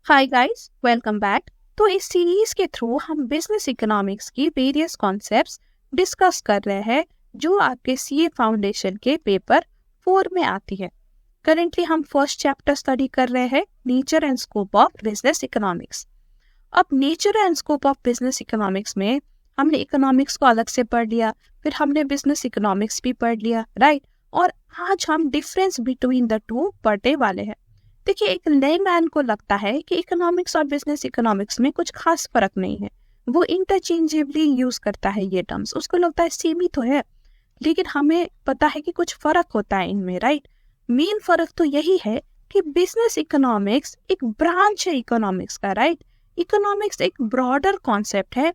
Hi guys, welcome back. तो इस series के थ्रू हम बिजनेस इकोनॉमिक्स की वेरियस कॉन्सेप्ट्स डिस्कस कर रहे हैं जो आपके सीए फाउंडेशन के पेपर 4 में आती है। करेंटली हम फर्स्ट चैप्टर स्टडी कर रहे हैं, nature and scope of business economics. अब nature and scope of business economics में हमने इकोनॉमिक्स को अलग से पढ़ लिया, फिर हमने बिजनेस इकोनॉमिक्स भी पढ़ लिया, राइट। और आज हम डिफरेंस बिटवीन द टू पढ़ने वाले हैं। देखिए, एक लेमैन को लगता है कि इकोनॉमिक्स और बिजनेस इकोनॉमिक्स में कुछ खास फर्क नहीं है, वो इंटरचेंजेबली यूज करता है ये टर्म्स, उसको लगता है सेम ही तो है। लेकिन हमें पता है कि कुछ फर्क होता है इनमें, राइट। मेन फर्क तो यही है कि बिजनेस इकोनॉमिक्स एक ब्रांच है इकोनॉमिक्स का, राइट। इकोनॉमिक्स एक ब्रॉडर कॉन्सेप्ट है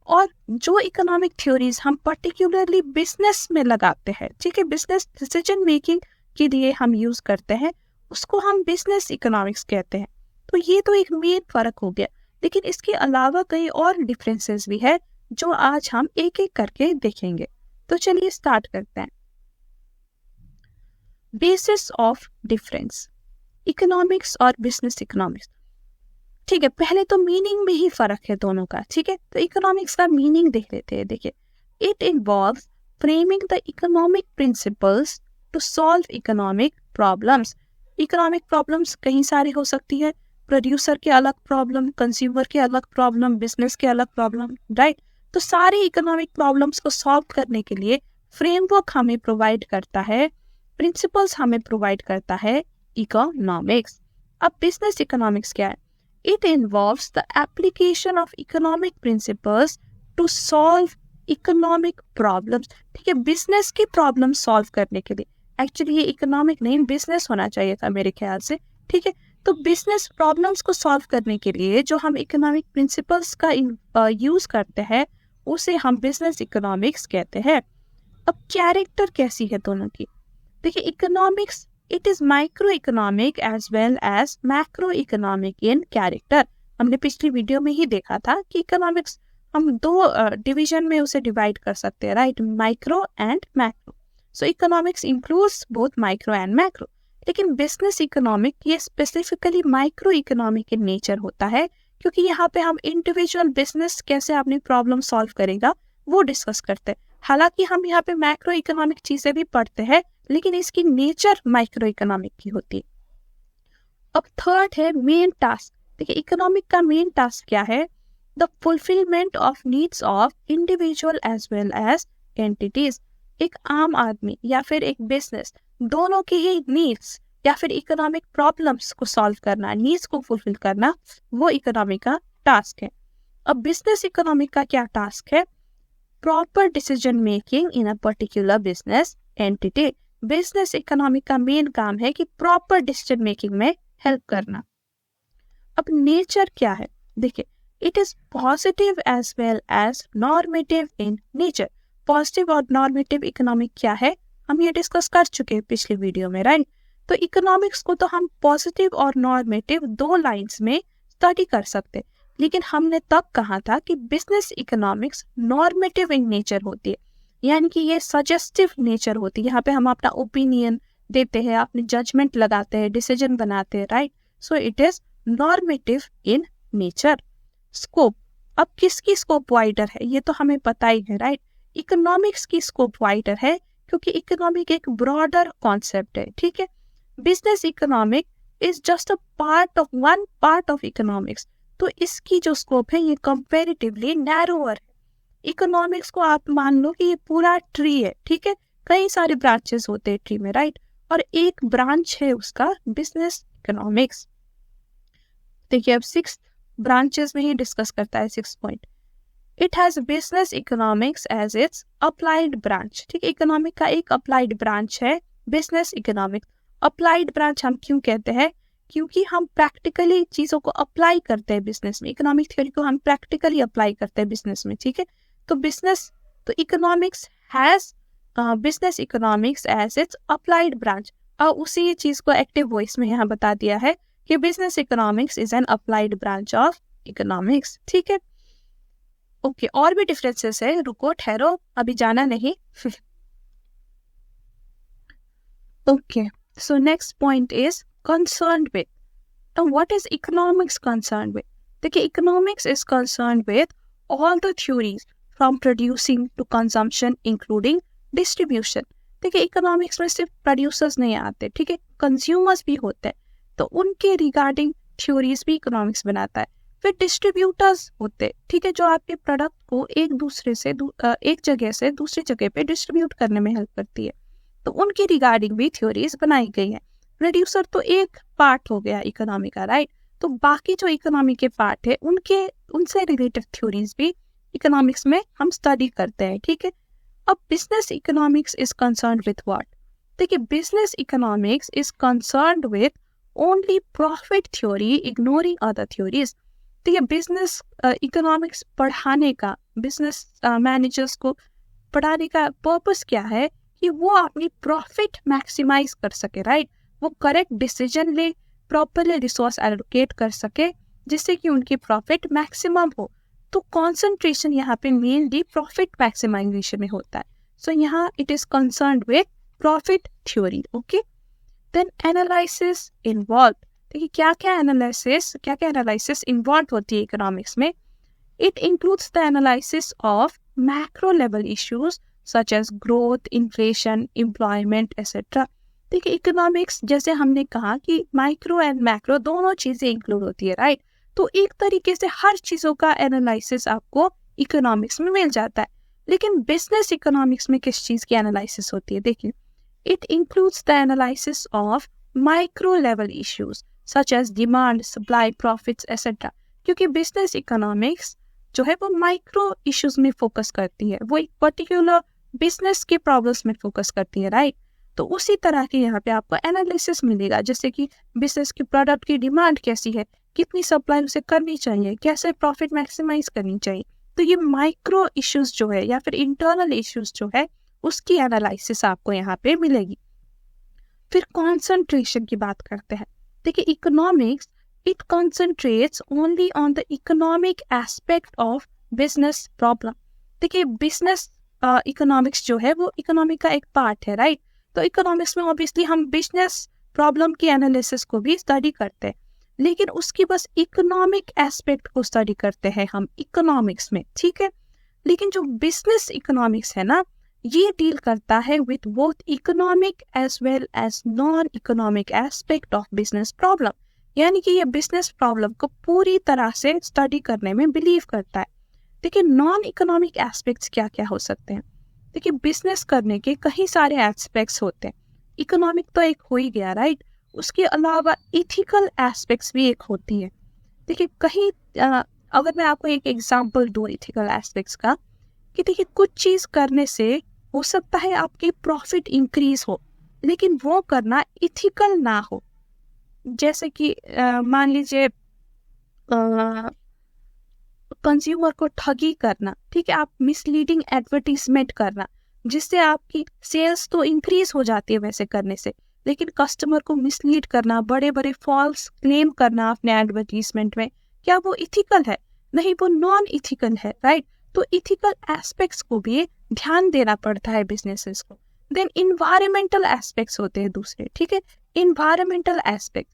और जो इकोनॉमिक थ्योरीज हम पर्टिकुलरली बिजनेस में लगाते हैं, ठीक है, बिजनेस डिसीजन मेकिंग के लिए हम यूज करते हैं, उसको हम बिजनेस इकोनॉमिक्स कहते हैं। तो ये तो एक मेन फर्क हो गया, लेकिन इसके अलावा कई और डिफरेंसेस भी है जो आज हम एक एक करके देखेंगे। तो चलिए स्टार्ट करते हैं। बेसिस ऑफ डिफरेंस, इकोनॉमिक्स और बिजनेस इकोनॉमिक्स। ठीक है, पहले तो मीनिंग में ही फर्क है दोनों का, ठीक है। तो इकोनॉमिक्स का मीनिंग देख लेते हैं। देखिए, it involves framing the economic principles to solve economic problems. Economic problems कहीं सारी हो सकती है, प्रोड्यूसर के अलग प्रॉब्लम, कंज्यूमर के अलग प्रॉब्लम, बिजनेस के अलग प्रॉब्लम, राइट। तो सारी इकोनॉमिक प्रॉब्लम्स को सॉल्व करने के लिए फ्रेमवर्क हमें प्रोवाइड करता है, प्रिंसिपल्स हमें प्रोवाइड करता है इकोनॉमिक्स। अब बिजनेस इकोनॉमिक्स क्या है? It involves the application of economic principles to solve economic problems। ठीक है, बिजनेस की प्रॉब्लम सॉल्व करने के लिए, एक्चुअली ये इकोनॉमिक नहीं बिजनेस होना चाहिए था मेरे ख्याल से, ठीक है। तो बिजनेस प्रॉब्लम्स को सॉल्व करने के लिए जो हम इकोनॉमिक प्रिंसिपल्स का यूज करते हैं उसे हम बिजनेस इकोनॉमिक्स कहते हैं। अब कैरेक्टर कैसी है दोनों की? देखिए, economics it is micro economic as well as macro economic in character. हमने पिछली वीडियो में ही देखा था कि इकोनॉमिक्स हम दो डिवीजन में उसे डिवाइड कर सकते हैं, right, micro and macro. So economics includes both micro and macro. लेकिन बिजनेस इकोनॉमिक ये specifically micro economic in nature होता है, क्योंकि यहाँ पे हम इंडिविजुअल बिजनेस कैसे अपनी प्रॉब्लम सॉल्व करेगा वो डिस्कस करते हैं। हालांकि हम यहाँ पे मैक्रो इकोनॉमिक चीजें भी पढ़ते हैं, लेकिन इसकी नेचर माइक्रो इकोनॉमिक की होती है। अब थर्ड है मेन टास्क। देखिए, इकोनॉमिक का मेन टास्क क्या है? The fulfilment of needs of individual as well as entities. एक आम आदमी या फिर एक बिजनेस, दोनों की ही नीड्स या फिर इकोनॉमिक प्रॉब्लम्स को सॉल्व करना, नीड्स को फुलफिल करना, वो इकोनॉमिक का टास्क है। अब बिजनेस इकोनॉमिक का क्या टास्क है? Proper decision making in a particular business entity. Business economic का मेन काम है कि प्रॉपर डिसीजन मेकिंग में हेल्प करना। अब नेचर क्या है? देखिए, it is positive as well as normative in nature. Positive और नॉर्मेटिव इकोनॉमिक क्या है हम ये डिस्कस कर चुके हैं पिछले वीडियो में, राइट। तो इकोनॉमिक्स को तो हम पॉजिटिव और नॉर्मेटिव दो लाइंस में स्टडी कर सकते, लेकिन हमने तब कहा था कि business economics normative in nature होती है, यानी कि ये सजेस्टिव नेचर होती है। यहाँ पे हम अपना ओपिनियन देते हैं, अपनी जजमेंट लगाते हैं, डिसीजन बनाते हैं, right. So it is normative in nature. Scope, अब किसकी स्कोप वाइडर है ये तो हमें पता ही है, राइट। इकोनॉमिक्स की स्कोप वाइडर है क्योंकि इकोनॉमिक एक ब्रॉडर कॉन्सेप्ट है, ठीक है। Business economic is just a part of one part of economics. तो इसकी जो स्कोप है ये कंपैरेटिवली नैरोअर है। इकोनॉमिक्स को आप मान लो कि ये पूरा ट्री है, ठीक है, कई सारे ब्रांचेस होते हैं ट्री में, राइट, और एक ब्रांच है उसका बिजनेस इकोनॉमिक्स। देखिए, अब 6 ब्रांचेस में ही डिस्कस करता है 6 point. It has business economics as its applied branch. ठीक है, इकोनॉमिक का एक अप्लाइड ब्रांच है बिजनेस इकोनॉमिक्स। अप्लाइड ब्रांच हम क्यों कहते हैं? क्योंकि हम प्रैक्टिकली चीजों को अप्लाई करते हैं बिजनेस में, इकोनॉमिक थ्योरी को हम प्रैक्टिकली अप्लाई करते हैं बिजनेस में, ठीक है। तो बिजनेस, तो economics has business economics as its applied branch. और उसी चीज को एक्टिव वॉइस में यहाँ बता दिया है कि business economics is an applied branch of economics, ठीक है। ओके, और भी डिफरेंसेस है, रुको ठहरो, अभी जाना नहीं। Okay, so next point is concerned with. Now, what is economics concerned with? देखिए, economics is concerned with all the theories from producing to consumption, including distribution. देखिए, इकोनॉमिक्स में सिर्फ प्रोड्यूसर्स नहीं आते, ठीक है, कंज्यूमर्स भी होते हैं, तो उनके रिगार्डिंग थ्योरीज भी इकोनॉमिक्स बनाता है। फिर डिस्ट्रीब्यूटर्स होते हैं, ठीक है, जो आपके प्रोडक्ट को एक दूसरे से एक जगह से दूसरी जगह पे डिस्ट्रीब्यूट करने में हेल्प करती है, तो उनकी रिगार्डिंग भी थ्योरीज बनाई गई है। प्रोड्यूसर तो एक पार्ट हो गया इकोनॉमी का, राइट, तो बाकी जो इकोनॉमी के पार्ट है उनसे रिलेटेड थ्योरीज भी इकोनॉमिक्स में हम स्टडी करते हैं, ठीक है। अब business economics is concern with what? देखिए, business economics is concern with only profit theory, ignoring other theories. देखिए, बिजनेस इकोनॉमिक्स पढ़ाने का, बिजनेस मैनेजर्स को पढ़ाने का पर्पस क्या है कि वो अपनी प्रॉफिट मैक्सिमाइज कर सके, राइट, वो करेक्ट डिसीजन ले, प्रॉपरली रिसोर्स एलोकेट कर सके, जिससे कि उनकी प्रॉफिट मैक्सिमम हो। तो कॉन्सेंट्रेशन यहाँ पे मेनली प्रॉफिट मैक्सिमाइजेशन में होता है। सो यहाँ it is concerned with profit theory, okay. Then analysis involve. देखिए, क्या क्या एनालिसिस इन्वॉल्व होती है इकोनॉमिक्स में? It includes the analysis of macro level issues such as growth, inflation, employment etcetera. देखिए, इकोनॉमिक्स जैसे हमने कहा कि माइक्रो एंड मैक्रो दोनों चीजें इंक्लूड होती है, राइट, तो एक तरीके से हर चीजों का एनालिसिस आपको इकोनॉमिक्स में मिल जाता है। लेकिन बिजनेस इकोनॉमिक्स में किस चीज की एनालिसिस होती है? देखिए, it includes the analysis of micro level issues such as demand, supply, profits etcetera. क्योंकि बिजनेस इकोनॉमिक्स जो है वो माइक्रो इश्यूज में फोकस करती है, वो एक पर्टिकुलर बिजनेस के प्रॉब्लम्स में फोकस करती है, राइट। तो उसी तरह के यहाँ पे आपको एनालिसिस मिलेगा, जैसे कि बिजनेस की प्रोडक्ट की डिमांड कैसी है, कितनी सप्लाई उसे करनी चाहिए, कैसे प्रॉफिट मैक्सिमाइज करनी चाहिए। तो ये माइक्रो इश्यूज जो है या फिर इंटरनल इश्यूज जो है उसकी एनालिसिस आपको यहाँ पे मिलेगी। फिर कॉन्सेंट्रेशन की बात करते हैं। देखिए, economics it concentrates only on the economic aspect of business problem. देखिए, बिजनेस इकोनॉमिक्स जो है वो इकोनॉमिक का एक पार्ट है, राइट। तो इकोनॉमिक्स में ऑब्वियसली हम बिजनेस प्रॉब्लम की एनालिसिस को भी स्टडी करते हैं, लेकिन उसकी बस इकोनॉमिक एस्पेक्ट को स्टडी करते हैं हम इकोनॉमिक्स में, ठीक है। लेकिन जो बिजनेस इकोनॉमिक्स है ना, ये डील करता है with both economic as well as non economic aspect of business problem. यानी कि ये बिजनेस प्रॉब्लम को पूरी तरह से स्टडी करने में बिलीव करता है। देखिए, नॉन इकोनॉमिक एस्पेक्ट्स क्या क्या हो सकते हैं? देखिए, बिजनेस करने के कई सारे एस्पेक्ट्स होते हैं। इकोनॉमिक तो एक हो ही गया, राइट, उसके अलावा इथिकल एस्पेक्ट्स भी एक होती है। देखिए, कहीं अगर मैं आपको एक एग्जांपल दूं इथिकल एस्पेक्ट्स का, कि देखिए, कुछ चीज़ करने से हो सकता है आपकी प्रॉफिट इंक्रीज हो, लेकिन वो करना इथिकल ना हो। जैसे कि मान लीजिए कंज्यूमर को ठगी करना, ठीक है, आप मिसलीडिंग एडवर्टीजमेंट करना, जिससे आपकी सेल्स तो इंक्रीज हो जाती है वैसे करने से, लेकिन कस्टमर को मिसलीड करना, बड़े बड़े फॉल्स क्लेम करना अपने एडवर्टीजमेंट में, क्या वो इथिकल है? नहीं, वो नॉन इथिकल है, राइट। तो इथिकल एस्पेक्ट्स को भी ध्यान देना पड़ता है बिजनेसेस को। देन इन्वायरमेंटल एस्पेक्ट्स होते हैं दूसरे, ठीक है। इन्वायरमेंटल एस्पेक्ट,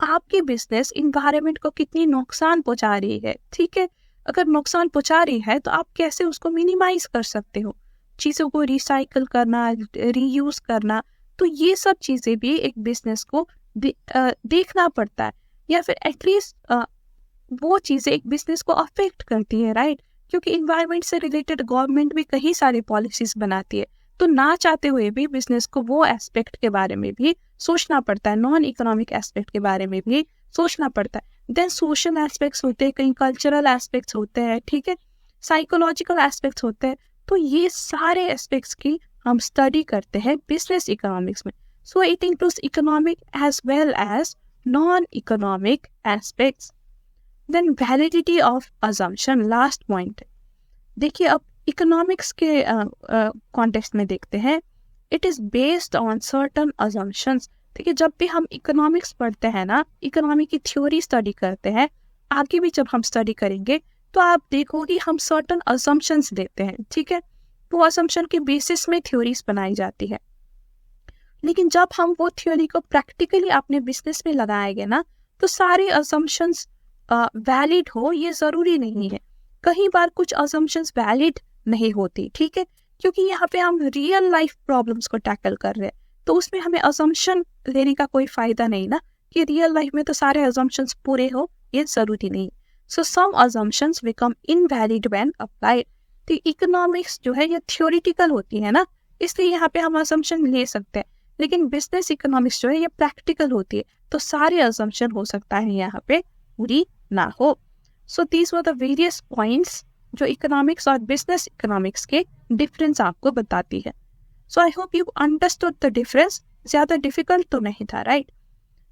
आपकी बिजनेस इन्वायरमेंट को कितनी नुकसान पहुंचा रही है, ठीक है। अगर नुकसान पहुंचा रही है तो आप कैसे उसको मिनिमाइज कर सकते हो, चीज़ों को रिसाइकल करना, रीयूज करना। तो ये सब चीज़ें भी एक बिजनेस को देखना पड़ता है, या फिर एटलीस्ट वो चीज़ें एक बिजनेस को अफेक्ट करती है, राइट। क्योंकि इन्वायरमेंट से रिलेटेड गवर्नमेंट भी कई सारी पॉलिसीज बनाती है, तो ना चाहते हुए भी बिजनेस को वो एस्पेक्ट के बारे में भी सोचना पड़ता है, नॉन इकोनॉमिक एस्पेक्ट के बारे में भी सोचना पड़ता है। देन सोशल एस्पेक्ट्स होते हैं, कहीं कल्चरल एस्पेक्ट्स होते हैं, ठीक है, साइकोलॉजिकल एस्पेक्ट्स होते हैं। तो ये सारे एस्पेक्ट्स की हम स्टडी करते हैं बिजनेस इकोनॉमिक्स में। So it includes economic as well as non economic aspects. Then validity of assumption, last point. देखिए, अब इकोनॉमिक्स के कॉन्टेक्स्ट में देखते हैं, it is based on certain assumptions. देखिए, जब भी हम इकोनॉमिक्स पढ़ते हैं ना, इकोनॉमी की थ्योरी स्टडी करते हैं, आगे भी जब हम स्टडी करेंगे तो आप देखोगे हम सर्टन अजम्पशंस देते हैं, ठीक है। वो अजम्पशन के बेसिस में थ्योरीज बनाई जाती है, लेकिन जब हम वो थ्योरी को प्रैक्टिकली अपने बिजनेस में लगाएंगे ना, तो सारे असम्पशंस वैलिड हो ये ज़रूरी नहीं है। कई बार कुछ असम्पशंस वैलिड नहीं होती, ठीक है, क्योंकि यहाँ पे हम रियल लाइफ प्रॉब्लम्स को टैकल कर रहे हैं, तो उसमें हमें असम्पशन लेने का कोई फ़ायदा नहीं ना, कि रियल लाइफ में तो सारे असम्पशंस पूरे हो, ये ज़रूरी नहीं। So some assumptions become invalid when applied. तो इकोनॉमिक्स जो है ये थ्योरेटिकल होती है ना, इसलिए यहाँ पे हम असम्पशन ले सकते हैं, लेकिन बिजनेस इकोनॉमिक्स जो है ये प्रैक्टिकल होती है, तो सारे असम्पशन हो सकता है यहाँ पे पूरी ना हो। So these were the various points जो इकोनॉमिक्स और बिजनेस इकोनॉमिक्स के डिफरेंस आपको बताती है। So I hope you understood the difference. ज़्यादा डिफिकल्ट तो नहीं था, राइट?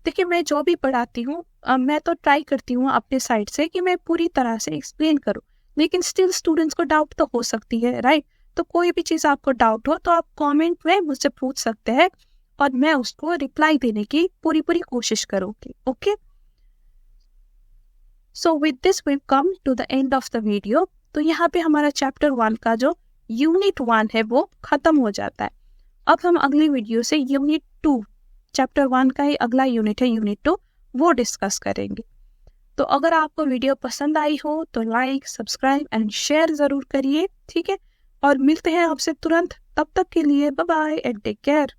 देखिए, मैं जो भी पढ़ाती हूँ मैं तो ट्राई करती हूँ अपने साइड से कि मैं पूरी तरह से एक्सप्लेन करूँ, लेकिन स्टिल स्टूडेंट्स को डाउट तो हो सकती है, राइट? तो कोई भी चीज़ आपको डाउट हो तो आप कमेंट में मुझसे पूछ सकते हैं और मैं उसको रिप्लाई देने की पूरी कोशिश करूँगी। Okay, so with this we come to the end of the video. तो यहाँ पे हमारा चैप्टर 1 का जो यूनिट 1 है वो खत्म हो जाता है। अब हम अगली वीडियो से यूनिट 2, चैप्टर 1 का ही अगला यूनिट है यूनिट 2, वो डिस्कस करेंगे। तो अगर आपको वीडियो पसंद आई हो तो लाइक, सब्सक्राइब एंड शेयर ज़रूर करिए, ठीक है? और मिलते हैं आपसे तुरंत, तब तक के लिए bye bye and take care.